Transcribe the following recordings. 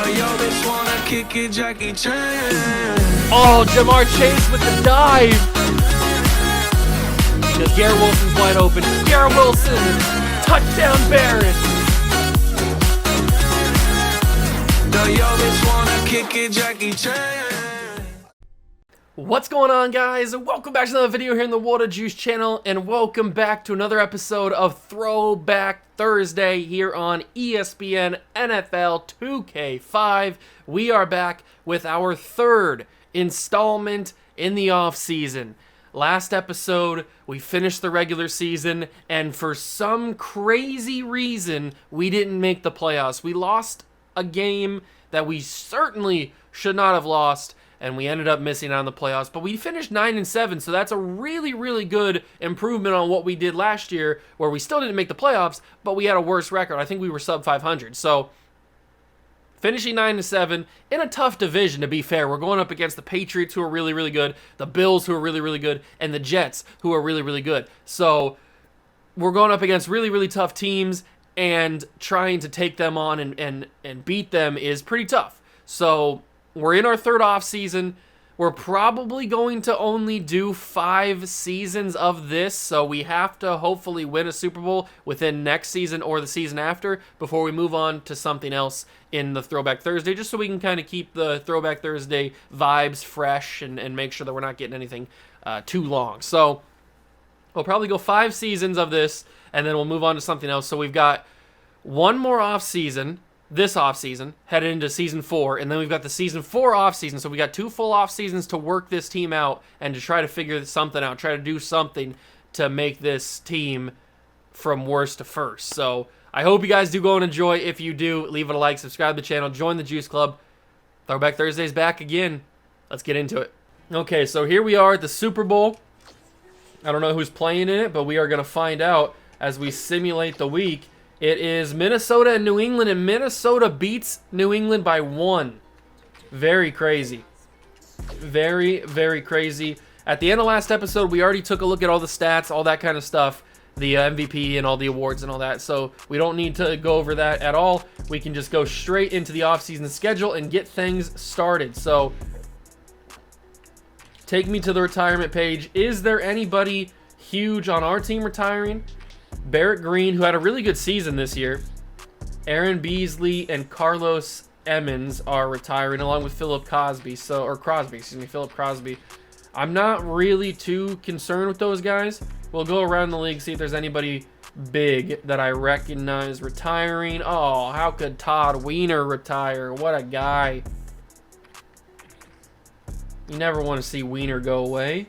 Oh, Jamar Chase with the dive. Because Garrett Wilson's wide open. Garrett Wilson, touchdown Barrett. What's going on, guys? Welcome back to another video here in the Water Juice channel, and welcome back to another episode of Throwback Thursday here on ESPN NFL 2K5. We are back with our third installment in the off-season. Last episode, we finished the regular season, and for some crazy reason, we didn't make the playoffs. We lost a game that we certainly should not have lost, and we ended up missing out on the playoffs. But we finished 9-7, so that's a really, really good improvement on what we did last year, where we still didn't make the playoffs, but we had a worse record. I think we were sub 500. So finishing 9-7 in a tough division, to be fair. We're going up against the Patriots, who are really, really good, the Bills, who are really, really good, and the Jets, who are really, really good. So we're going up against really, really tough teams, and trying to take them on and beat them is pretty tough. So we're in our third off season. We're probably going to only do 5 seasons of this, so we have to hopefully win a Super Bowl within next season or the season after before we move on to something else in the Throwback Thursday, just so we can kind of keep the Throwback Thursday vibes fresh and make sure that we're not getting anything too long. So we'll probably go 5 seasons of this, and then we'll move on to something else. So we've got one more off season, this offseason, headed into season 4, and then we've got the season 4 offseason, so we got 2 full off seasons to work this team out and to try to figure something out, try to do something to make this team from worst to first. So I hope you guys do go and enjoy. If you do, leave it a like, subscribe to the channel, join the Juice Club. Throwback Thursday's back again. Let's get into it. Okay, so here we are at the Super Bowl. I don't know who's playing in it, but we are going to find out as we simulate the week. It is Minnesota and New England, and Minnesota beats New England by 1. Very crazy. Very, very crazy. At the end of last episode, we already took a look at all the stats, all that kind of stuff, the MVP and all the awards and all that, so we don't need to go over that at all. We can just go straight into the offseason schedule and get things started. So take me to the retirement page. Is there anybody huge on our team retiring? Barrett Green, who had a really good season this year. Aaron Beasley and Carlos Emmons are retiring, along with Philip Crosby. Philip Crosby. I'm not really too concerned with those guys. We'll go around the league, see if there's anybody big that I recognize retiring. Oh, how could Todd Weiner retire? What a guy. You never want to see Weiner go away.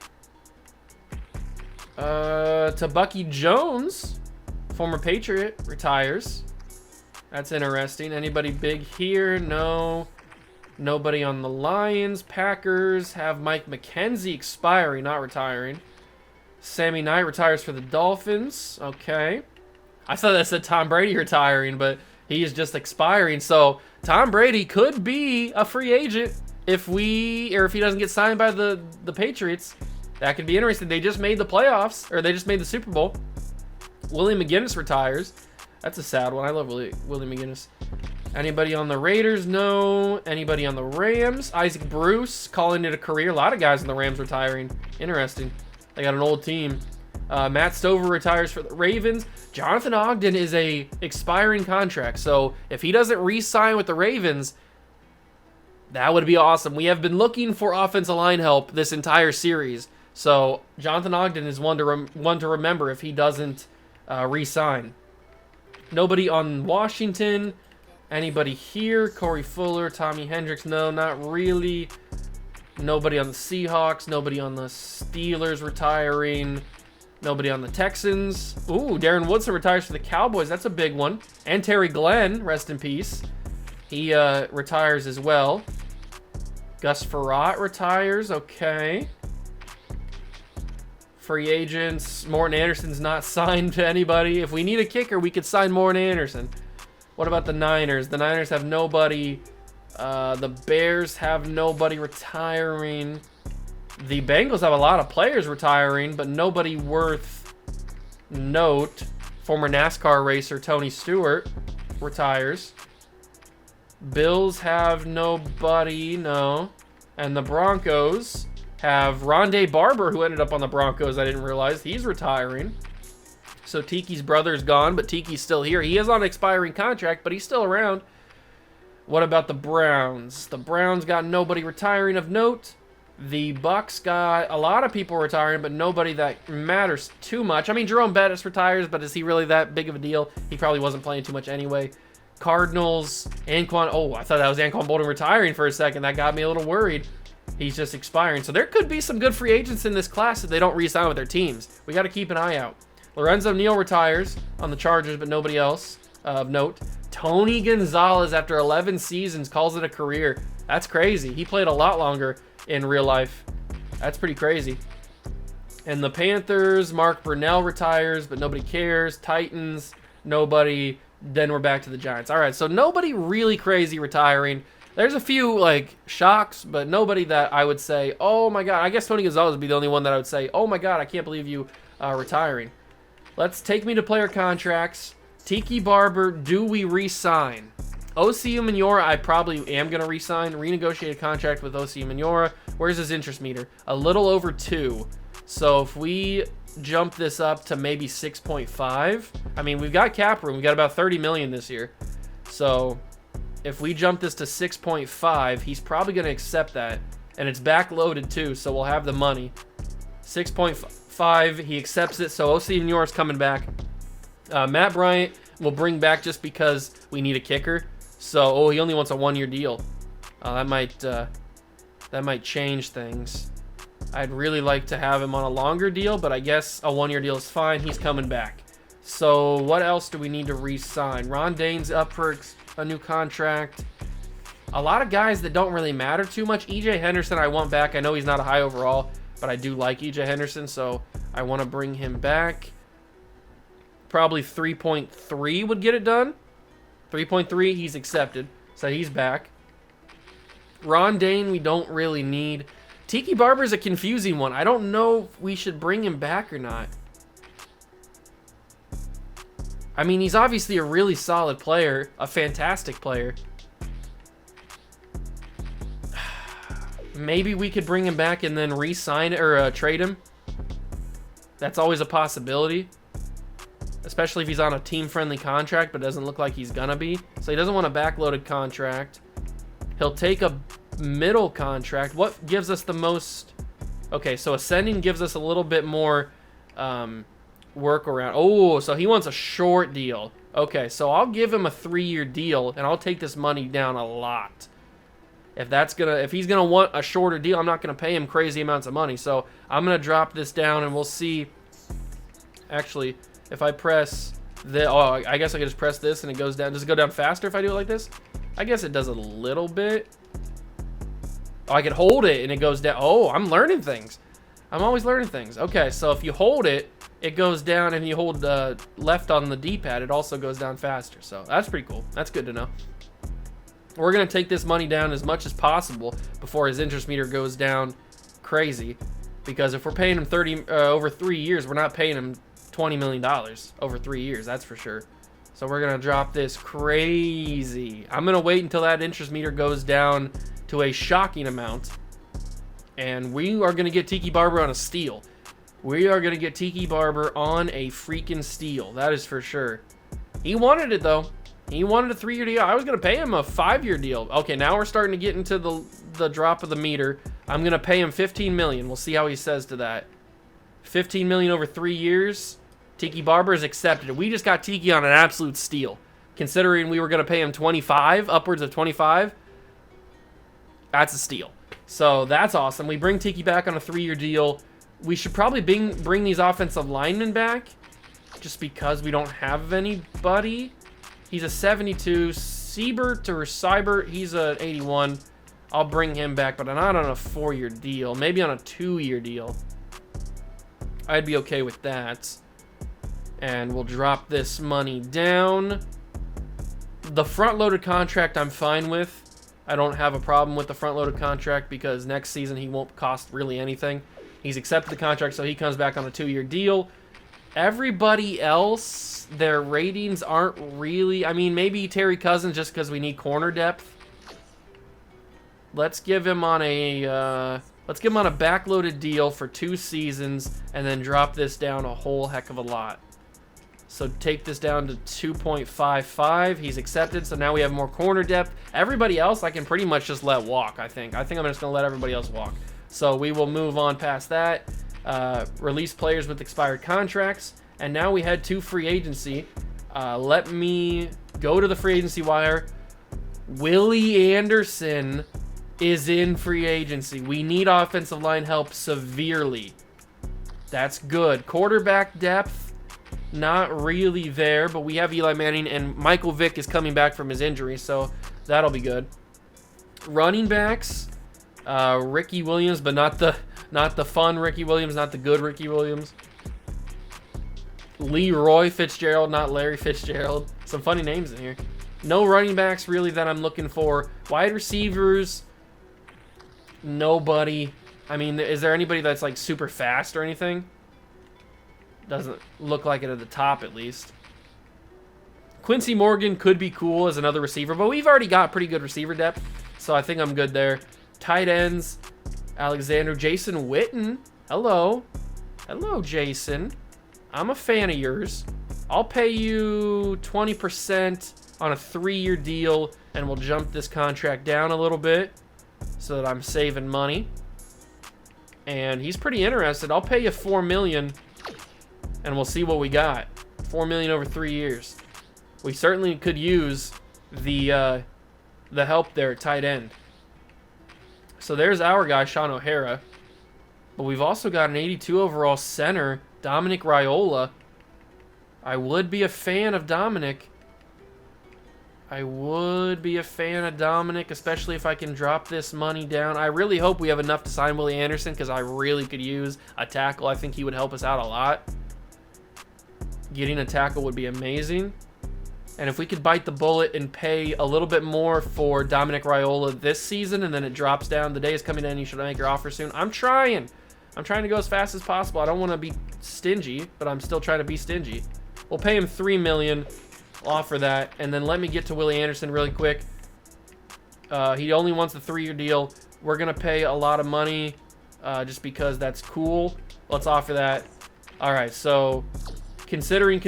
To Bucky Jones, former Patriot, retires. That's interesting. Anybody big here? No. Nobody on the Lions. Packers have Mike McKenzie expiring, not retiring. Sammy Knight retires for the Dolphins. Okay. I thought that said Tom Brady retiring, but he is just expiring. So Tom Brady could be a free agent if he doesn't get signed by the Patriots. That could be interesting. They just made the playoffs, or they just made the Super Bowl. Willie McGinnis retires. That's a sad one. I love Willie McGinnis. Anybody on the Raiders? No. Anybody on the Rams? Isaac Bruce calling it a career. A lot of guys on the Rams retiring. Interesting. They got an old team. Matt Stover retires for the Ravens. Jonathan Ogden is a expiring contract, so if he doesn't re-sign with the Ravens, that would be awesome. We have been looking for offensive line help this entire series. So Jonathan Ogden is one to remember if he doesn't re-sign. Nobody on Washington. Anybody here? Corey Fuller, Tommy Hendricks. No, not really. Nobody on the Seahawks. Nobody on the Steelers retiring. Nobody on the Texans. Ooh, Darren Woodson retires for the Cowboys. That's a big one. And Terry Glenn, rest in peace. He retires as well. Gus Frerotte retires. Okay. Free agents. Morton Anderson's not signed to anybody. If we need a kicker, we could sign Morton Anderson. What about the Niners? The Niners have nobody. The Bears have nobody retiring. The Bengals have a lot of players retiring, but nobody worth note. Former NASCAR racer Tony Stewart retires. Bills have nobody, no. And the Broncos have Rondé Barber, who ended up on the Broncos. I didn't realize he's retiring. So Tiki's brother's gone, but Tiki's still here. He is on an expiring contract, but he's still around. What about the Browns? The Browns got nobody retiring of note. The Bucks got a lot of people retiring, but nobody that matters too much. I mean, Jerome Bettis retires, but is he really that big of a deal? He probably wasn't playing too much anyway. Cardinals, Anquan. Oh, I thought that was Anquan Bolden retiring for a second. That got me a little worried. He's just expiring. So there could be some good free agents in this class if they don't re-sign with their teams. We got to keep an eye out. Lorenzo Neal retires on the Chargers, but nobody else of note. Tony Gonzalez, after 11 seasons, calls it a career. That's crazy. He played a lot longer in real life. That's pretty crazy. And the Panthers, Mark Brunell retires, but nobody cares. Titans, nobody. Then we're back to the Giants. All right, so nobody really crazy retiring. There's a few, like, shocks, but nobody that I would say, oh, my God. I guess Tony Gonzalez would be the only one that I would say, oh, my God, I can't believe you retiring. Let's take me to player contracts. Tiki Barber, do we re-sign? Osi Umenyiora, I probably am going to re-sign. Renegotiated contract with Osi Umenyiora. Where's his interest meter? A little over 2. So if we jump this up to maybe 6.5, I mean, we've got cap room. We've got about 30 million this year. So if we jump this to 6.5, he's probably going to accept that. And it's backloaded too, so we'll have the money. 6.5, he accepts it. So Osi Umenyiora is coming back. Matt Bryant will bring back just because we need a kicker. So, he only wants a 1-year deal. That might change things. I'd really like to have him on a longer deal, but I guess a 1-year deal is fine. He's coming back. So, what else do we need to re-sign? Ron Dane's up for a new contract. A lot of guys that don't really matter too much. EJ Henderson I want back. I know he's not a high overall, but I do like EJ Henderson, so I want to bring him back. Probably 3.3 would get it done. 3.3, he's accepted. So he's back. Ron Dane, we don't really need. Tiki Barber's a confusing one. I don't know if we should bring him back or not. I mean, he's obviously a really solid player. A fantastic player. Maybe we could bring him back and then re-sign or trade him. That's always a possibility. Especially if he's on a team-friendly contract, but doesn't look like he's gonna be. So he doesn't want a backloaded contract. He'll take a middle contract. What gives us the most? Okay, so ascending gives us a little bit more workaround. Oh, so he wants a short deal. Okay, so I'll give him a 3-year deal, and I'll take this money down a lot. If he's gonna want a shorter deal, I'm not gonna pay him crazy amounts of money. So I'm gonna drop this down, and we'll see. Actually, if I press I guess I can just press this and it goes down. Does it go down faster if I do it like this? I guess it does a little bit. Oh, I can hold it and it goes down. Oh, I'm learning things. I'm always learning things. Okay, so if you hold it, it goes down, and you hold left on the D-pad, it also goes down faster. So that's pretty cool. That's good to know. We're going to take this money down as much as possible before his interest meter goes down crazy. Because if we're paying him over 3 years, we're not paying him $20 million over 3 years, that's for sure. So we're going to drop this crazy. I'm going to wait until that interest meter goes down to a shocking amount. And we are going to get Tiki Barber on a steal. We are going to get Tiki Barber on a freaking steal. That is for sure. He wanted it, though. He wanted a 3-year deal. I was going to pay him a 5-year deal. Okay, now we're starting to get into the drop of the meter. I'm going to pay him $15 million. We'll see how he says to that. $15 million over 3 years. Tiki Barber is accepted. We just got Tiki on an absolute steal. Considering we were going to pay him 25, upwards of 25, that's a steal. So that's awesome. We bring Tiki back on a 3-year deal. We should probably bring these offensive linemen back just because we don't have anybody. He's a 72. Seibert, he's a 81. I'll bring him back, but not on a 4-year deal. Maybe on a 2-year deal. I'd be okay with that. And we'll drop this money down. The front-loaded contract I'm fine with. I don't have a problem with the front-loaded contract because next season he won't cost really anything. He's accepted the contract, so he comes back on a 2-year deal. Everybody else, their ratings aren't really... I mean, maybe Terry Cousins just because we need corner depth. Let's give him on a... let's give him on a backloaded deal for 2 seasons and then drop this down a whole heck of a lot. So take this down to 2.55. He's accepted, so now we have more corner depth. Everybody else I can pretty much just let walk, I think. I think I'm just going to let everybody else walk. So we will move on past that. Release players with expired contracts. And now we head to free agency. Let me go to the free agency wire. Willie Anderson is in free agency. We need offensive line help severely. That's good. Quarterback depth, not really there, but we have Eli Manning, and Michael Vick is coming back from his injury, so that'll be good. Running backs, Ricky Williams, but not the fun Ricky Williams, not the good Ricky Williams. Leroy Fitzgerald, not Larry Fitzgerald. Some funny names in here. No running backs really that I'm looking for. Wide receivers, nobody. I mean, is there anybody that's like super fast or anything? Doesn't look like it at the top, at least. Quincy Morgan could be cool as another receiver, but we've already got pretty good receiver depth, so I think I'm good there. Tight ends, Jason Witten. Hello. Hello, Jason. I'm a fan of yours. I'll pay you 20% on a 3-year deal, and we'll jump this contract down a little bit so that I'm saving money. And he's pretty interested. I'll pay you $4 million, and we'll see what we got. $4 million over 3 years. We certainly could use the help there at tight end. So there's our guy, Sean O'Hara. But we've also got an 82 overall center, Dominic Raiola. I would be a fan of Dominic. Especially if I can drop this money down. I really hope we have enough to sign Willie Anderson, because I really could use a tackle. I think he would help us out a lot. Getting a tackle would be amazing. And if we could bite the bullet and pay a little bit more for Dominic Raiola this season, and then it drops down, the day is coming in, you should make your offer soon. I'm trying to go as fast as possible. I don't want to be stingy, but I'm still trying to be stingy. We'll pay him $3 million. Offer that, and then let me get to Willie Anderson really quick. He only wants a 3-year deal. We're gonna pay a lot of money just because that's cool. Let's offer that. All right, so considering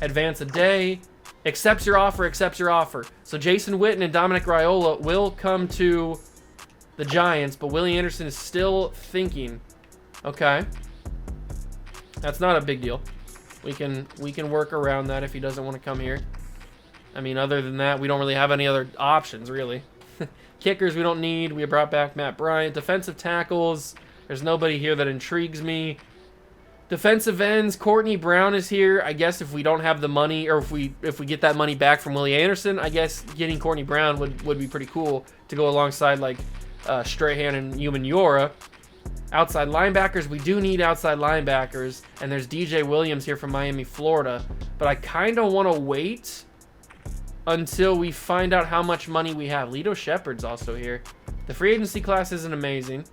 advance a day, accepts your offer. So Jason Witten and Dominic Raiola will come to the Giants, but Willie Anderson is still thinking. Okay, that's not a big deal. We can work around that if he doesn't want to come here. I mean, other than that, we don't really have any other options, really. Kickers we don't need. We brought back Matt Bryant. Defensive tackles, there's nobody here that intrigues me. Defensive ends, Courtney Brown is here. I guess if we don't have the money, or if we get that money back from Willie Anderson, I guess getting Courtney Brown would be pretty cool to go alongside like Strahan and Umenyiora. Outside linebackers, we do need outside linebackers, and there's DJ Williams here from Miami, Florida, but I kind of want to wait until we find out how much money we have. Lito Shepard's also here. The free agency class isn't amazing.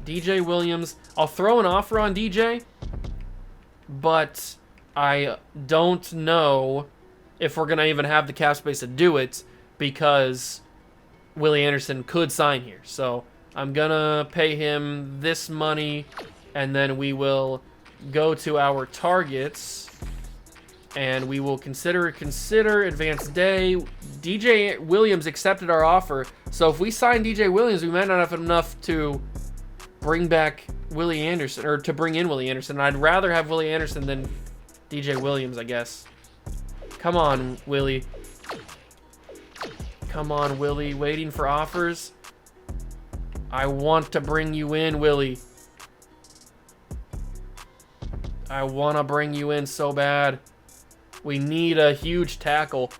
DJ Williams, I'll throw an offer on DJ, but I don't know if we're going to even have the cap space to do it, because Willie Anderson could sign here. So I'm gonna pay him this money, and then we will go to our targets, and we will consider advanced day. DJ Williams accepted our offer, so if we sign DJ Williams, we might not have enough to bring back Willie Anderson, or to bring in Willie Anderson. I'd rather have Willie Anderson than DJ Williams, I guess. Come on, Willie. Come on, Willie. Waiting for offers. I want to bring you in, Willie. I want to bring you in so bad. We need a huge tackle,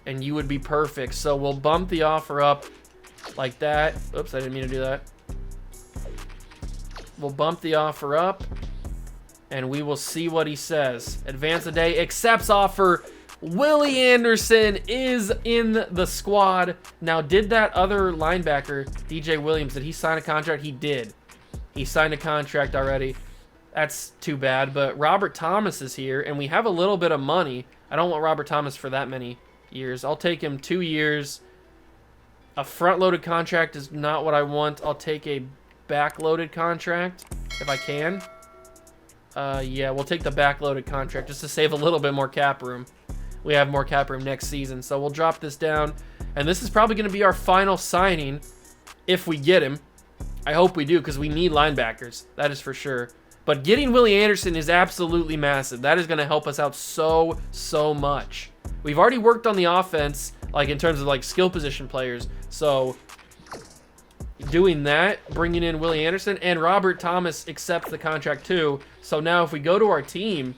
and you would be perfect. So we'll bump the offer up like that. Oops, I didn't mean to do that. We'll bump the offer up, and we will see what he says. Advance a day, accepts offer. Willie Anderson is in the squad. Now, did that other linebacker, DJ Williams, did he sign a contract? He did. He signed a contract already. That's too bad, but Robert Thomas is here, and we have a little bit of money. I don't want Robert Thomas for that many years. I'll take him 2 years. A front-loaded contract is not what I want. I'll take a back-loaded contract if I can. Yeah, we'll take the back-loaded contract just to save a little bit more cap room. We have more cap room next season, so we'll drop this down. And this is probably going to be our final signing if we get him. I hope we do, because we need linebackers. That is for sure. But getting Willie Anderson is absolutely massive. That is going to help us out so much. We've already worked on the offense, like in terms of like skill position players. So doing that, bringing in Willie Anderson, and Robert Thomas accepts the contract too. So now if we go to our team,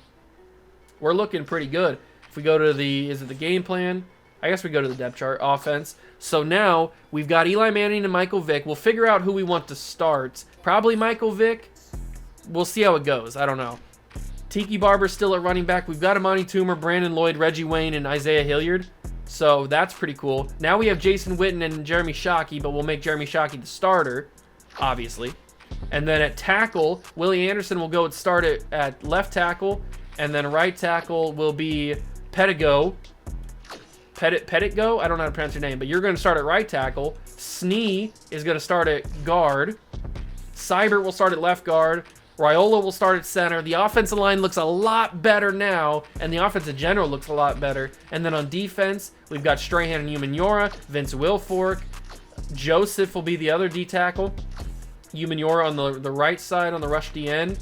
we're looking pretty good. If we go to the, is it the game plan? I guess we go to the depth chart, offense. So now we've got Eli Manning and Michael Vick. We'll figure out who we want to start. Probably Michael Vick. We'll see how it goes. I don't know. Tiki Barber's still at running back. We've got Amani Toomer, Brandon Lloyd, Reggie Wayne, and Isaiah Hilliard. So that's pretty cool. Now we have Jason Witten and Jeremy Shockey, but we'll make Jeremy Shockey the starter, obviously. And then at tackle, Willie Anderson will go and start at left tackle, and then right tackle will be Pettigo. Pettigo? I don't know how to pronounce your name, but you're going to start at right tackle. Snee is going to start at guard. Seibert will start at left guard. Raiola will start at center. The offensive line looks a lot better now, and the offense in general looks a lot better. And then on defense, we've got Strahan and Umenyiora, Vince Wilfork. Joseph will be the other D tackle. Umenyiora on the right side on the rush D end.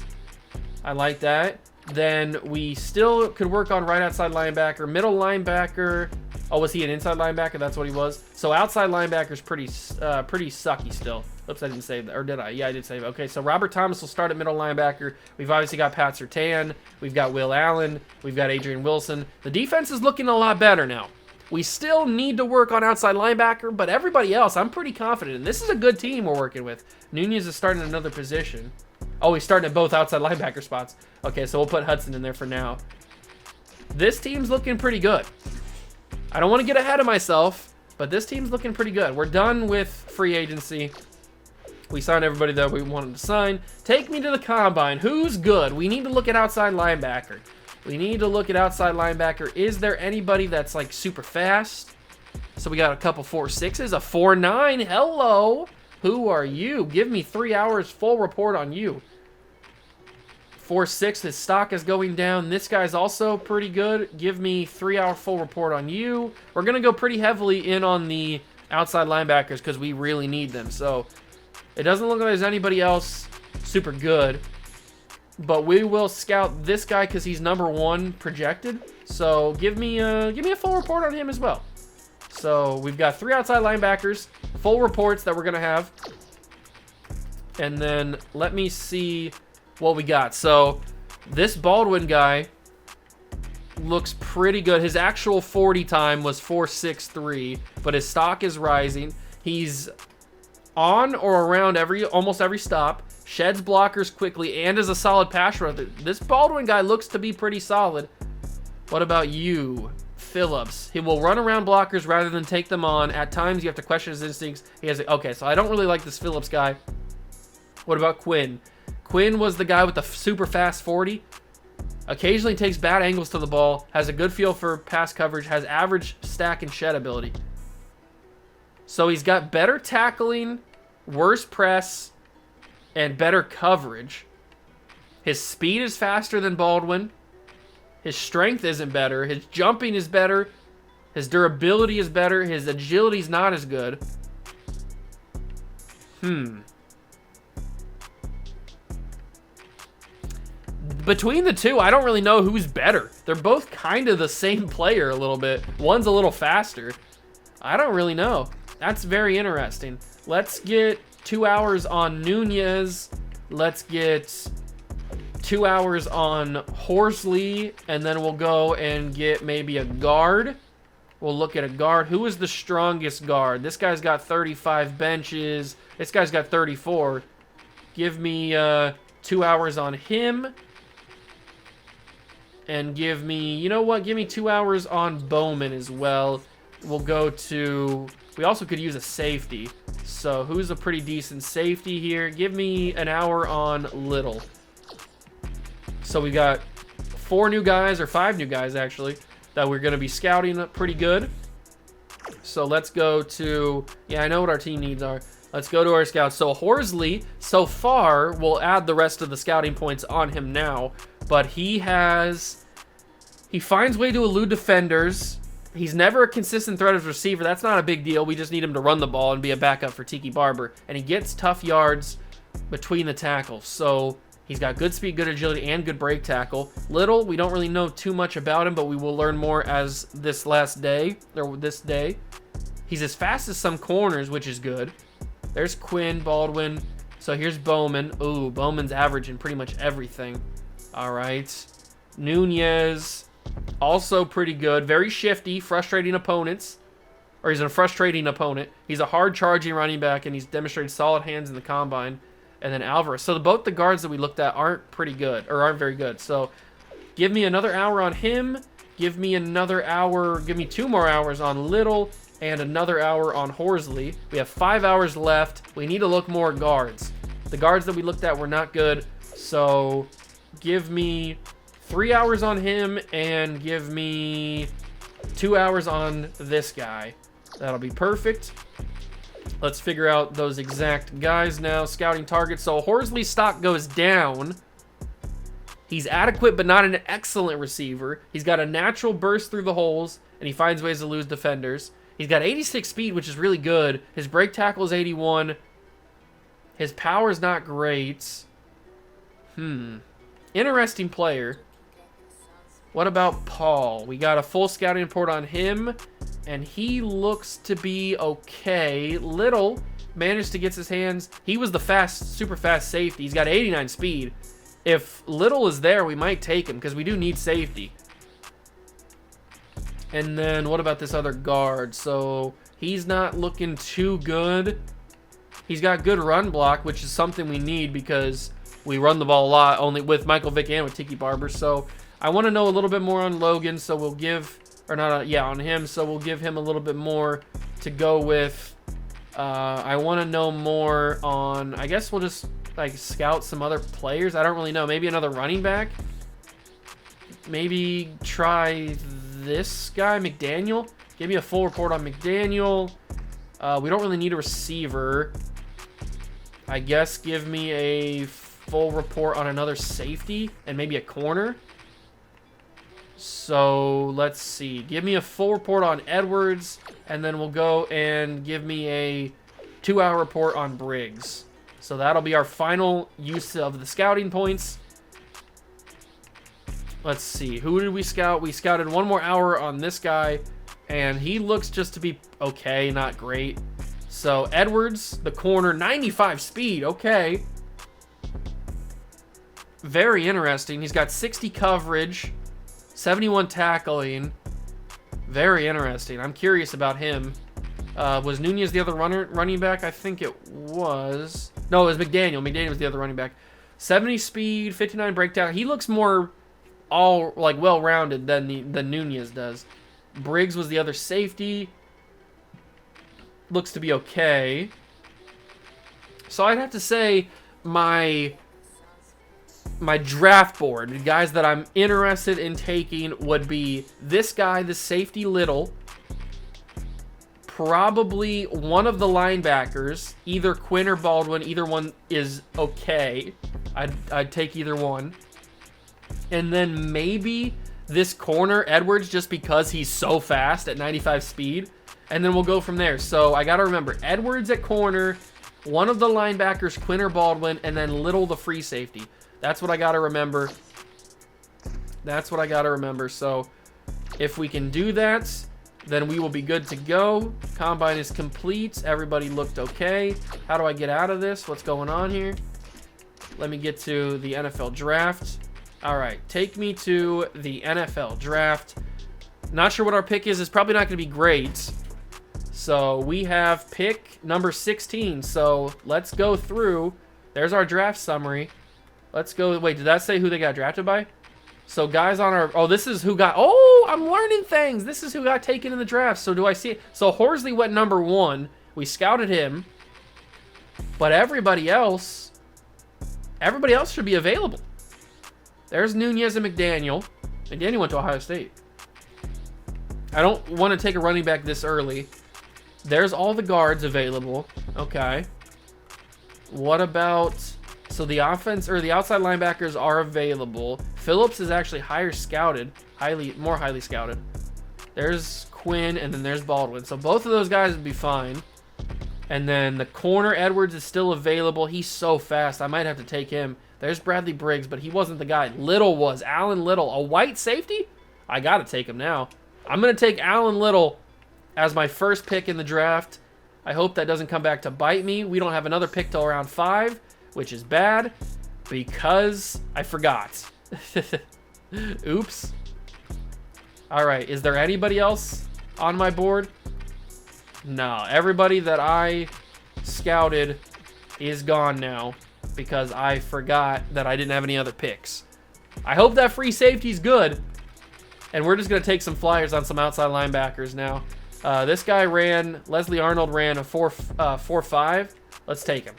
I like that. Then we still could work on right outside linebacker. Middle linebacker. Oh, was he an inside linebacker? That's what he was. So outside linebacker's pretty sucky still. Oops, I didn't save that. Or did I? Yeah, I did save it. Okay, so Robert Thomas will start at middle linebacker. We've obviously got Pat Surtain. We've got Will Allen. We've got Adrian Wilson. The defense is looking a lot better now. We still need to work on outside linebacker, but everybody else, I'm pretty confident. And this is a good team we're working with. Nunez is starting another position. Oh, he's starting at both outside linebacker spots. Okay, so we'll put Hudson in there for now. This team's looking pretty good. I don't want to get ahead of myself, but this team's looking pretty good. We're done with free agency. We signed everybody that we wanted to sign. Take me to the combine. Who's good? We need to look at outside linebacker. We need to look at outside linebacker. Is there anybody that's like super fast? So we got a couple 4.6s, a 4.9. Hello. Who are you? Give me 3 hours full report on you. 4.6, his stock is going down. This guy's also pretty good. Give me 3 hour full report on you. We're going to go pretty heavily in on the outside linebackers because we really need them. So it doesn't look like there's anybody else super good. But we will scout this guy because he's #1 projected. So give me a full report on him as well. So we've got 3 outside linebackers, full reports that we're going to have. And then let me see what we got. So this Baldwin guy looks pretty good. His actual 40 time was 4.63, but his stock is rising. He's on or around almost every stop, sheds blockers quickly, and is a solid pass rusher. This Baldwin guy looks to be pretty solid. What about you, Phillips? He will run around blockers rather than take them on. At times, you have to question his instincts. Okay, so I don't really like this Phillips guy. What about Quinn? Quinn was the guy with the super fast 40. Occasionally takes bad angles to the ball, has a good feel for pass coverage, has average stack and shed ability. So he's got better tackling, worse press, and better coverage. His speed is faster than Baldwin. His strength isn't better. His jumping is better. His durability is better. His agility is not as good. Between the two, I don't really know who's better. They're both kind of the same player a little bit. One's a little faster. I don't really know. That's very interesting. Let's get 2 hours on Nunez. Let's get 2 hours on Horsley. And then we'll go and get maybe a guard. We'll look at a guard. Who is the strongest guard? This guy's got 35 benches. This guy's got 34. Give me 2 hours on him. And give me, you know what? Give me 2 hours on Bowman as well. We'll go to We also could use a safety. So who's a pretty decent safety here? Give me an hour on Little. So we got 4 new guys, or 5 new guys actually, that we're going to be scouting pretty good. So let's go to, yeah, I know what our team needs are. Let's go to our scouts. So Horsley, so far, we'll add the rest of the scouting points on him now. But he finds way to elude defenders. He's never a consistent threat as receiver. That's not a big deal. We just need him to run the ball and be a backup for Tiki Barber. And he gets tough yards between the tackles. So he's got good speed, good agility, and good break tackle. Little, we don't really know too much about him, but we will learn more as this day. He's as fast as some corners, which is good. There's Quinn, Baldwin. So here's Bowman. Ooh, Bowman's averaging pretty much everything. All right. Nunez, also pretty good. Very shifty, frustrating opponents. Or he's a frustrating opponent. He's a hard-charging running back, and he's demonstrated solid hands in the combine. And then Alvarez. So both the guards that we looked at aren't pretty good, or aren't very good. So give me another hour on him. Give me another hour. Give me 2 more hours on Little and another hour on Horsley. We have 5 hours left. We need to look more at guards. The guards that we looked at were not good. So give me 3 hours on him and give me 2 hours on this guy. That'll be perfect. Let's figure out those exact guys now. Scouting targets. So Horsley's stock goes down. He's adequate but not an excellent receiver. He's got a natural burst through the holes, and he finds ways to lose defenders. He's got 86 speed, which is really good. His break tackle is 81. His power is not great. Interesting player. What about Paul? We got a full scouting report on him, and he looks to be okay. Little managed to get his hands. He was the super fast safety. He's got 89 speed. If Little is there, we might take him because we do need safety. And then what about this other guard? So he's not looking too good. He's got good run block, which is something we need because we run the ball a lot, only with Michael Vick and with Tiki Barber. So I want to know a little bit more on Logan, so we'll give, or not, on him, so we'll give him a little bit more to go with. I want to know more on, I guess we'll just like scout some other players. I don't really know. Maybe another running back. Maybe try this guy, McDaniel. Give me a full report on McDaniel. We don't really need a receiver. I guess give me a full report on another safety and maybe a corner. So let's see. Give me a full report on Edwards, and then we'll go and give me a 2-hour report on Briggs. So that'll be our final use of the scouting points. Let's see. Who did we scout? We scouted 1 more hour on this guy, and he looks just to be okay, not great. So Edwards, the corner, 95 speed. Okay. Very interesting. He's got 60 coverage, 71 tackling. Very interesting. I'm curious about him. Was Nunez the other running back? I think it was. No, it was McDaniel. McDaniel was the other running back. 70 speed, 59 breakdown. He looks more well-rounded than Nunez does. Briggs was the other safety. Looks to be okay. So I'd have to say my draft board, the guys that I'm interested in taking would be this guy, the safety Little. Probably one of the linebackers, either Quinn or Baldwin. Either one is okay. I'd take either one. And then maybe this corner, Edwards, just because he's so fast at 95 speed. And then we'll go from there. So I got to remember, Edwards at corner, one of the linebackers, Quinn or Baldwin, and then Little, the free safety. That's what I got to remember. That's what I got to remember. So if we can do that, then we will be good to go. Combine is complete. Everybody looked okay. How do I get out of this? What's going on here? Let me get to the NFL draft. All right, take me to the NFL draft. Not sure what our pick is. It's probably not going to be great. So we have pick number 16. So let's go through. There's our draft summary. Let's go. Wait, did that say who they got drafted by? So guys on our... Oh, this is who got... Oh, I'm learning things. This is who got taken in the draft. So do I see... So Horsley went number 1. We scouted him. But everybody else should be available. There's Nunez and McDaniel. McDaniel went to Ohio State. I don't want to take a running back this early. There's all the guards available. Okay. What about... So the offense or the outside linebackers are available. Phillips is actually higher scouted, more highly scouted. There's Quinn and then there's Baldwin. So both of those guys would be fine. And then the corner Edwards is still available. He's so fast. I might have to take him. There's Bradley Briggs, but he wasn't the guy. Little was. Allen Little. A white safety? I got to take him now. I'm going to take Allen Little as my first pick in the draft. I hope that doesn't come back to bite me. We don't have another pick till round 5. Which is bad because I forgot. Oops. All right, is there anybody else on my board? No, everybody that I scouted is gone now because I forgot that I didn't have any other picks. I hope that free safety's good, and we're just going to take some flyers on some outside linebackers now. This guy Leslie Arnold ran a 4.5. Let's take him.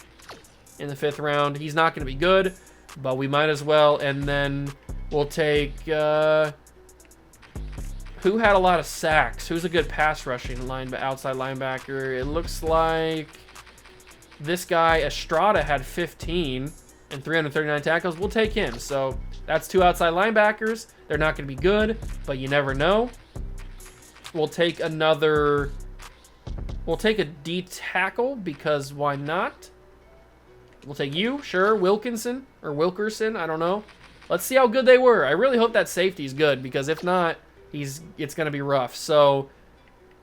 In the 5th round. He's not going to be good, but we might as well. And then we'll take... who had a lot of sacks? Who's a good pass rushing outside linebacker? It looks like this guy, Estrada, had 15 and 339 tackles. We'll take him. So that's 2 outside linebackers. They're not going to be good, but you never know. We'll take another... We'll take a D tackle because why not? We'll take you, sure. Wilkinson, I don't know. Let's see how good they were. I really hope that safety's good, because if not, it's going to be rough. So,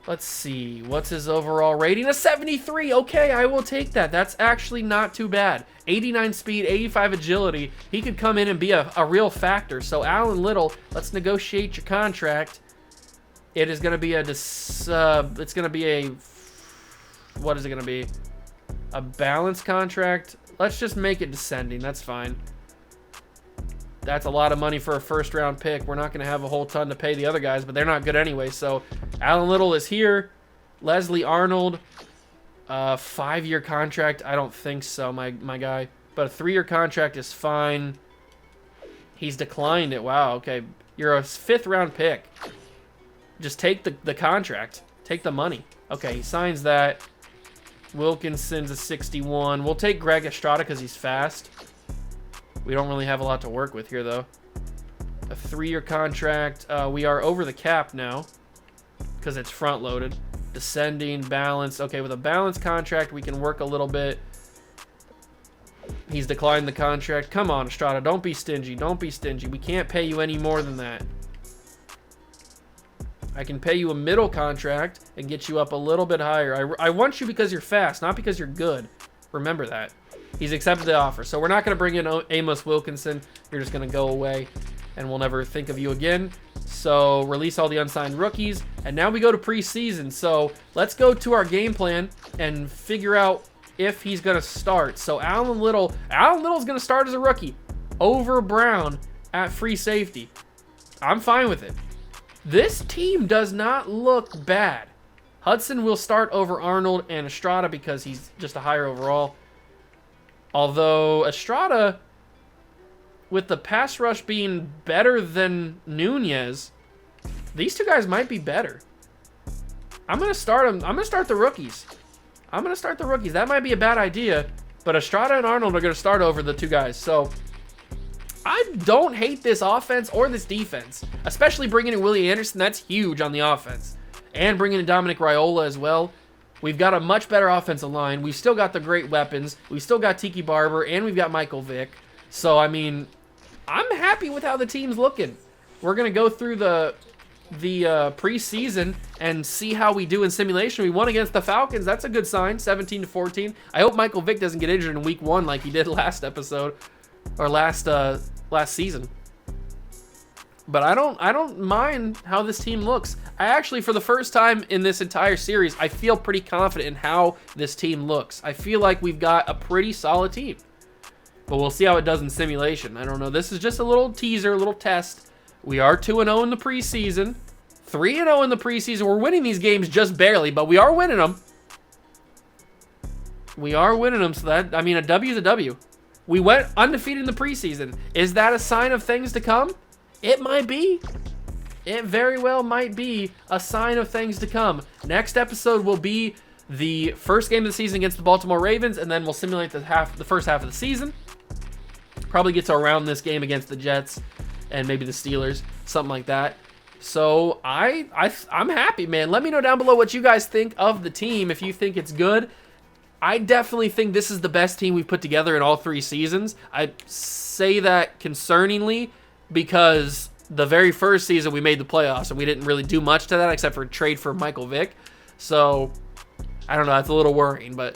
let's see. What's his overall rating? A 73. Okay, I will take that. That's actually not too bad. 89 speed, 85 agility. He could come in and be a real factor. So, Allen Little, let's negotiate your contract. It is going to be it's going to be a... What is it going to be? A balanced contract. Let's just make it descending. That's fine. That's a lot of money for a first-round pick. We're not going to have a whole ton to pay the other guys, but they're not good anyway. So, Allen Little is here. Leslie Arnold, 5-year contract. I don't think so, my guy. But a 3-year contract is fine. He's declined it. Wow, okay. You're a 5th-round pick. Just take the contract. Take the money. Okay, he signs that. Wilkinson's a 61. We'll take Greg Estrada because he's fast. We don't really have a lot to work with here, though. A 3-year contract. We are over the cap now because it's front-loaded. Descending, balance. Okay, with a balanced contract, we can work a little bit. He's declined the contract. Come on, Estrada. Don't be stingy. Don't be stingy. We can't pay you any more than that. I can pay you a middle contract and get you up a little bit higher. I want you because you're fast, not because you're good. Remember that. He's accepted the offer. So we're not going to bring in Amos Wilkinson. You're just going to go away, and we'll never think of you again. So release all the unsigned rookies. And now we go to preseason. So let's go to our game plan and figure out if he's going to start. So Allen Little's going to start as a rookie over Brown at free safety. I'm fine with it. This team does not look bad. Hudson will start over Arnold and Estrada because he's just a higher overall. Although Estrada, with the pass rush being better than Nunez, these 2 guys might be better. I'm going to start them. I'm going to start the rookies. That might be a bad idea, but Estrada and Arnold are going to start over the 2 guys. So I don't hate this offense or this defense, especially bringing in Willie Anderson. That's huge on the offense. And bringing in Dominic Raiola as well. We've got a much better offensive line. We've still got the great weapons. We've still got Tiki Barber, and we've got Michael Vick. So, I mean, I'm happy with how the team's looking. We're going to go through the preseason and see how we do in simulation. We won against the Falcons. That's a good sign, 17-14. I hope Michael Vick doesn't get injured in week 1 like he did last episode, or last season. But I don't mind how this team looks. I actually, for the first time in this entire series, I feel pretty confident in how this team looks. I feel like we've got a pretty solid team. But we'll see how it does in simulation. I don't know. This is just a little teaser, a little test We are 2-0 in the preseason. 3-0 in the preseason. We're winning these games just barely, but we are winning them. We are winning them, so that, I mean, a W is a W. We went undefeated in the preseason. Is that a sign of things to come? It might be. It very well might be a sign of things to come. Next episode will be the first game of the season against the Baltimore Ravens, and then we'll simulate the first half of the season. Probably get to around this game against the Jets and maybe the Steelers, something like that. So I'm happy, man. Let me know down below what you guys think of the team, if you think it's good. I definitely think this is the best team we've put together in all 3 seasons. I say that concerningly because the very first season we made the playoffs and we didn't really do much to that except for trade for Michael Vick. So I don't know, that's a little worrying, but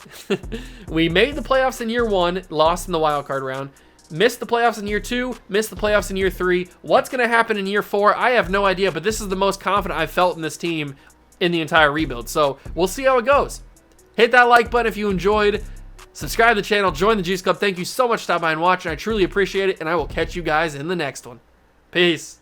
we made the playoffs in year 1, lost in the wild card round, missed the playoffs in year 2, missed the playoffs in year 3. What's going to happen in year 4? I have no idea, but this is the most confident I've felt in this team in the entire rebuild. So we'll see how it goes. Hit that like button if you enjoyed. Subscribe to the channel. Join the Juice Club. Thank you so much for stopping by and watching. I truly appreciate it, and I will catch you guys in the next one. Peace.